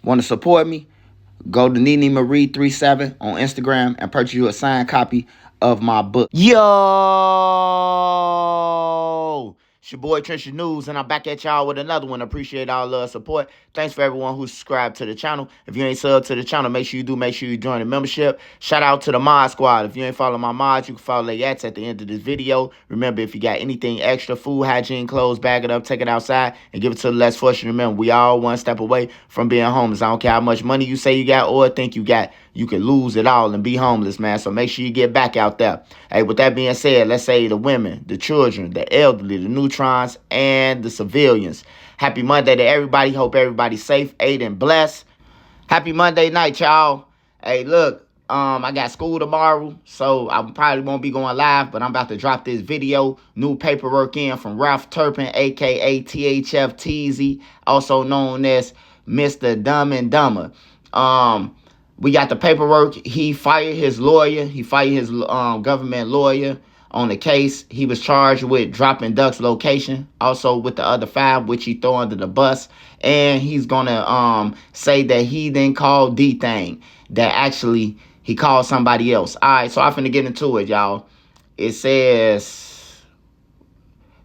Want to support me? Go to Nene Marie 37 on Instagram and purchase you a signed copy of my book. Yo! It's your boy Trisha News, and I'm back at y'all with another one. Appreciate all the support. Thanks for everyone who subscribed to the channel. If you ain't subbed to the channel, make sure you do. Make sure you join the membership. Shout out to the mod squad. If you ain't following my mods, you can follow their at the end of this video. Remember, if you got anything extra, food, hygiene, clothes, bag it up, take it outside, and give it to the less fortunate. Remember, we all one step away from being homeless. I don't care how much money you say you got or think you got. You can lose it all and be homeless, man. So make sure you get back out there. Hey, with that being said, let's say the women, the children, the elderly, the neutrons, and the civilians. Happy Monday to everybody. Hope everybody's safe, ate, and blessed. Happy Monday night, y'all. Hey, look, I got school tomorrow, so I probably won't be going live, but I'm about to drop this video. New paperwork in from Ralph Turpin, a.k.a. THF Teezy, also known as Mr. Dumb and Dumber. We got the paperwork. He fired his lawyer. He fired his government lawyer on the case. He was charged with dropping Duck's location, also with the other 5, which he threw under the bus. And he's going to say that he didn't call Dthang, that actually he called somebody else. All right, so I'm finna get into it, y'all. It says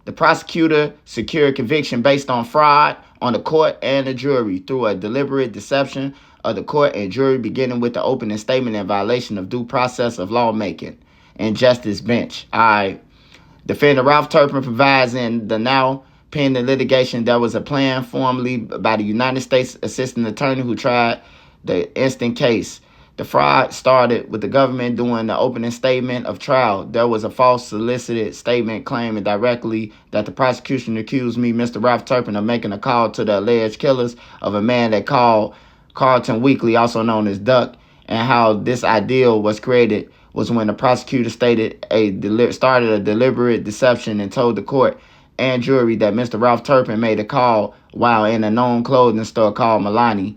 the prosecutor secured conviction based on fraud on the court and the jury through a deliberate deception of the court and jury, beginning with the opening statement in violation of due process of lawmaking and justice bench. All right. Defendant Ralph Turpin provides in the now pending litigation there was a plan formally by the United States Assistant Attorney who tried the instant case. The fraud started with the government doing the opening statement of trial. There was a false solicited statement claiming directly that the prosecution accused me, Mr. Ralph Turpin, of making a call to the alleged killers of a man that called Carlton Weekly, also known as Duck, and how this ideal was created was when the prosecutor started a deliberate deception and told the court and jury that Mr. Ralph Turpin made a call while in a known clothing store called Milani,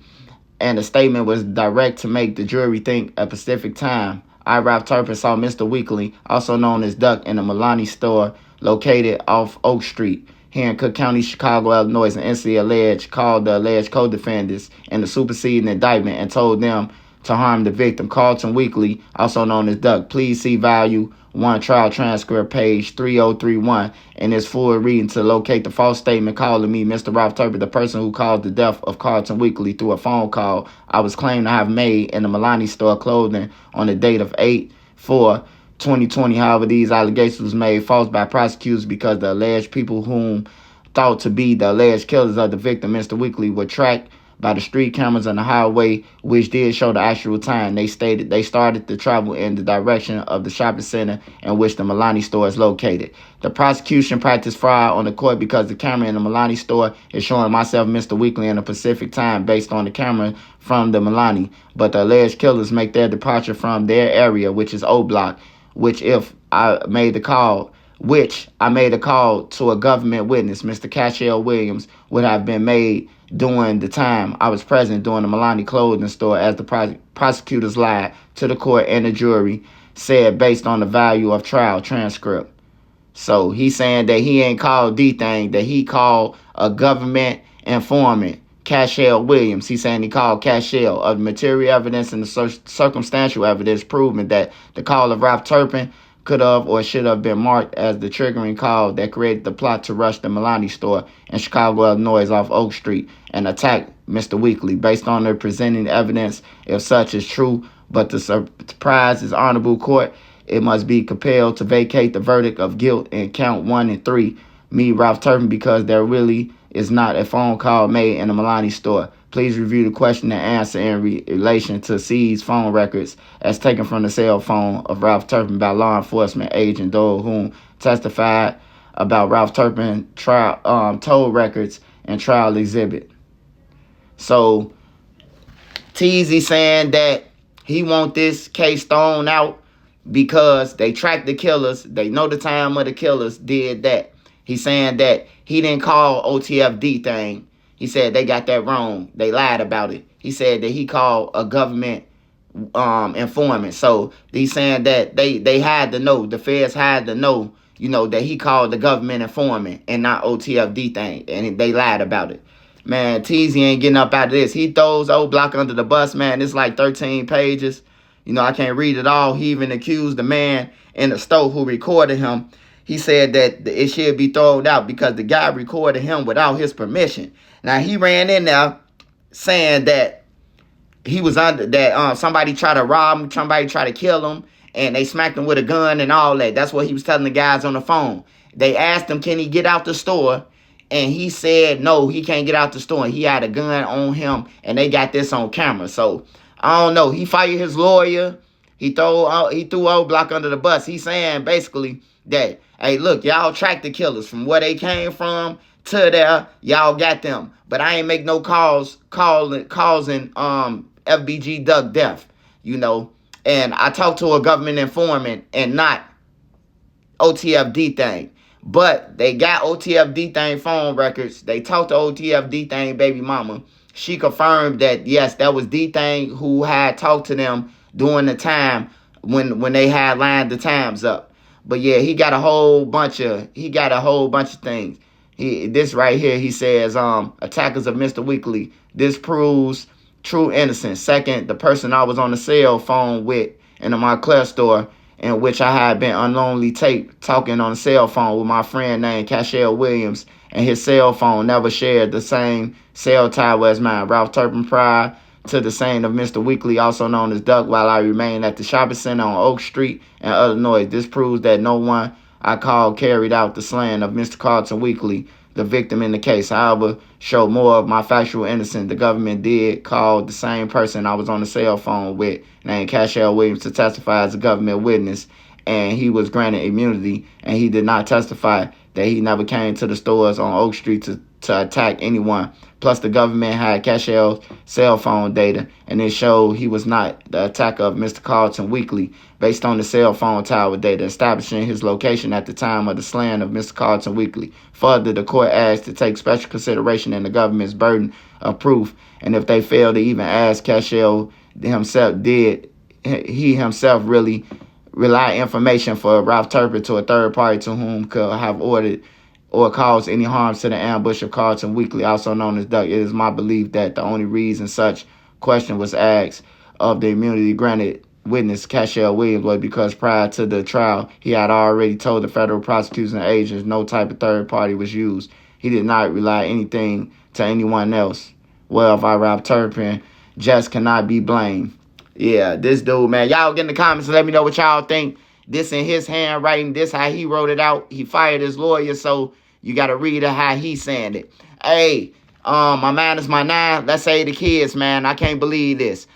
and the statement was direct to make the jury think a specific time. Ralph Turpin saw Mr. Weekly, also known as Duck, in a Milani store located off Oak Street here in Cook County, Chicago, Illinois, and instantly called the alleged co-defendants in the superseding indictment and told them to harm the victim. Carlton Weekly, also known as Duck, please see Volume 1 Trial Transcript, page 3031, in its full reading to locate the false statement calling me, Mr. Ralph Turpin, the person who caused the death of Carlton Weekly through a phone call I was claimed to have made in the Milani store clothing on the date of 8/4/2020. However, these allegations was made false by prosecutors because the alleged people whom thought to be the alleged killers of the victim, Mr. Weekly, were tracked by the street cameras on the highway, which did show the actual time. They stated they started to travel in the direction of the shopping center in which the Milani store is located. The prosecution practiced fraud on the court because the camera in the Milani store is showing myself, Mr. Weekly, in a Pacific time based on the camera from the Milani. But the alleged killers make their departure from their area, which is O Block, which I made a call to a government witness, Mr. Cashel Williams, would have been made during the time I was present during the Milani clothing store, as the prosecutors lied to the court and the jury, said based on the value of trial transcript. So he's saying that he ain't called Dthang, that he called a government informant, Cashel Williams. He's saying he called Cashel. Of the material evidence and the circumstantial evidence proving that the call of Ralph Turpin could have or should have been marked as the triggering call that created the plot to rush the Milani store in Chicago, Illinois off Oak Street and attack Mr. Weekly. Based on their presenting evidence, if such is true, but the surprise is honorable court, it must be compelled to vacate the verdict of guilt in count 1 and 3, me, Ralph Turpin, because there really is not a phone call made in the Milani store. Please review the question and answer in relation to seized phone records as taken from the cell phone of Ralph Turpin by law enforcement agent Doe, whom testified about Ralph Turpin trial toll records and trial exhibit. So Teezy saying that he want this case thrown out because they tracked the killers. They know the time of the killers did that. He's saying that he didn't call OTF Dthang. He said they got that wrong. They lied about it. He said that he called a government informant. So he's saying that they had to know, the feds had to know, that he called the government informant and not OTF Dthang, and they lied about it. Man, Teezy ain't getting up out of this. He throws old Block under the bus, man. It's like 13 pages. You know, I can't read it all. He even accused the man in the store who recorded him. He said that it should be thrown out because the guy recorded him without his permission. Now, he ran in there saying that he was under that somebody tried to rob him, somebody tried to kill him, and they smacked him with a gun and all that. That's what he was telling the guys on the phone. They asked him, can he get out the store? And he said, no, he can't get out the store. And he had a gun on him, and they got this on camera. So, I don't know. He fired his lawyer. He threw old Block under the bus. He's saying, basically, that, hey, look, y'all track the killers from where they came from to there. Y'all got them. But I ain't make no causing FBG duck death, you know. And I talked to a government informant and not OTF Dthang. But they got OTF Dthang phone records. They talked to OTF Dthang baby mama. She confirmed that, yes, that was Dthang who had talked to them during the time when they had lined the times up. But yeah, he got a whole bunch of things. This right here, he says, attackers of Mr. Weekly. This proves true innocence. Second, the person I was on the cell phone with in the Montclair store, in which I had been unknowingly taped talking on the cell phone with my friend named Cashel Williams, and his cell phone never shared the same cell tower as mine. Ralph Turpin prior to the scene of Mr. Weekly, also known as Duck, while I remained at the shopping center on Oak Street and other noise. This proves that no one I called carried out the slaying of Mr. Carlton Weekly, the victim in the case. However, show more of my factual innocence. The government did call the same person I was on the cell phone with, named Cashel Williams, to testify as a government witness, and he was granted immunity, and he did not testify that he never came to the stores on Oak Street to attack anyone. Plus, the government had Cashel's cell phone data, and it showed he was not the attacker of Mr. Carlton Weekly, based on the cell phone tower data establishing his location at the time of the slaying of Mr. Carlton Weekly. Further, the court asked to take special consideration in the government's burden of proof, and if they failed to even ask Cashel himself, did he himself really rely information for Ralph Turpin to a third party to whom could have ordered or caused any harm to the ambush of Carlton Weekly, also known as Duck. It is my belief that the only reason such question was asked of the immunity granted witness Cashel Williams was because prior to the trial, he had already told the federal prosecutors and agents no type of third party was used. He did not rely anything to anyone else. Well, if I Ralph Turpin just cannot be blamed. Yeah, this dude, man. Y'all get in the comments and let me know what y'all think. This in his handwriting. This how he wrote it out. He fired his lawyer, so you got to read it how he's saying it. Hey, my man is my nine. Let's say the kids, man. I can't believe this.